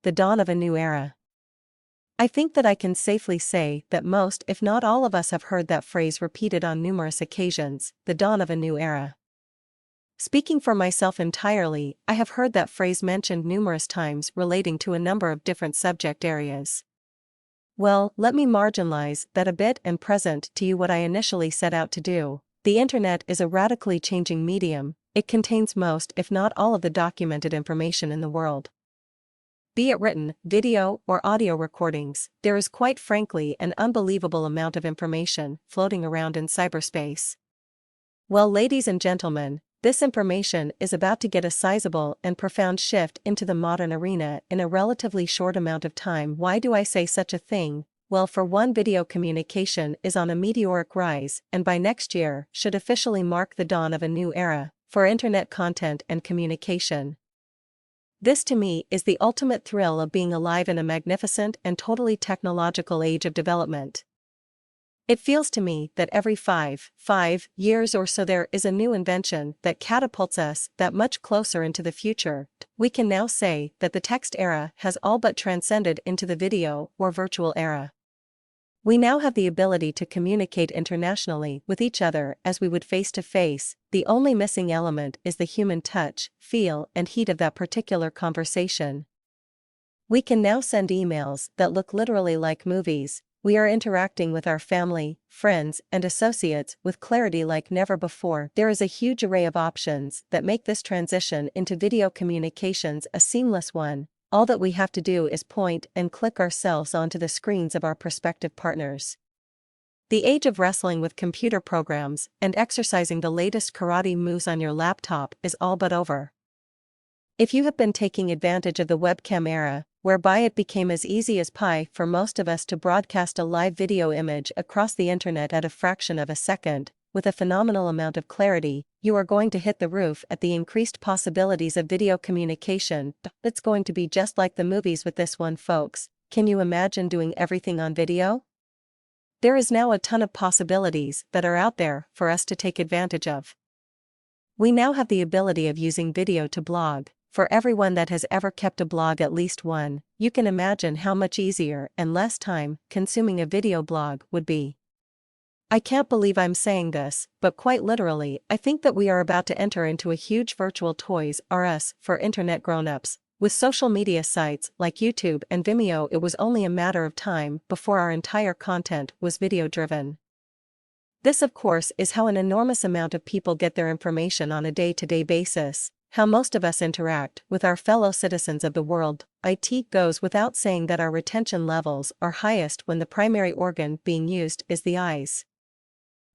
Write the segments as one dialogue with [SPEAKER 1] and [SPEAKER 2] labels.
[SPEAKER 1] the dawn of a new era. I think that I can safely say that most, if not all of us have heard that phrase repeated on numerous occasions, the dawn of a new era. Speaking for myself entirely, I have heard that phrase mentioned numerous times relating to a number of different subject areas. Well, let me marginalize that a bit and present to you what I initially set out to do. The internet is a radically changing medium. It contains most, if not all of the documented information in the world. Be it written, video, or audio recordings, there is quite frankly an unbelievable amount of information floating around in cyberspace. Well, ladies and gentlemen, this information is about to get a sizable and profound shift into the modern arena in a relatively short amount of time. Why do I say such a thing? Well, for one, video communication is on a meteoric rise, and by next year should officially mark the dawn of a new era for internet content and communication. This to me is the ultimate thrill of being alive in a magnificent and totally technological age of development. It feels to me that every five years or so there is a new invention that catapults us that much closer into the future. We can now say that the text era has all but transcended into the video or virtual era. We now have the ability to communicate internationally with each other as we would face to face. The only missing element is the human touch, feel, and heat of that particular conversation. We can now send emails that look literally like movies. We are interacting with our family, friends, and associates with clarity like never before. There is a huge array of options that make this transition into video communications a seamless one. All that we have to do is point and click ourselves onto the screens of our prospective partners. The age of wrestling with computer programs and exercising the latest karate moves on your laptop is all but over. If you have been taking advantage of the webcam era, whereby it became as easy as pie for most of us to broadcast a live video image across the internet at a fraction of a second, with a phenomenal amount of clarity, you are going to hit the roof at the increased possibilities of video communication. It's going to be just like the movies with this one, folks. Can you imagine doing everything on video? There is now a ton of possibilities that are out there for us to take advantage of. We now have the ability of using video to blog. For everyone that has ever kept a blog, at least one, you can imagine how much easier and less time consuming a video blog would be. I can't believe I'm saying this, but quite literally, I think that we are about to enter into a huge virtual Toys R Us for internet grown-ups. With social media sites like YouTube and Vimeo, it was only a matter of time before our entire content was video-driven. This, of course, is how an enormous amount of people get their information on a day-to-day basis, how most of us interact with our fellow citizens of the world. It goes without saying that our retention levels are highest when the primary organ being used is the eyes.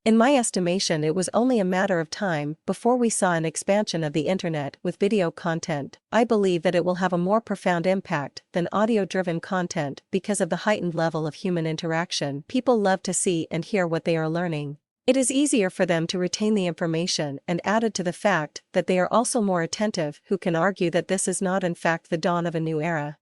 [SPEAKER 1] In my estimation, it was only a matter of time before we saw an expansion of the internet with video content. I believe that it will have a more profound impact than audio-driven content because of the heightened level of human interaction. People love to see and hear what they are learning. It is easier for them to retain the information, and added to the fact that they are also more attentive. Who can argue that this is not in fact the dawn of a new era?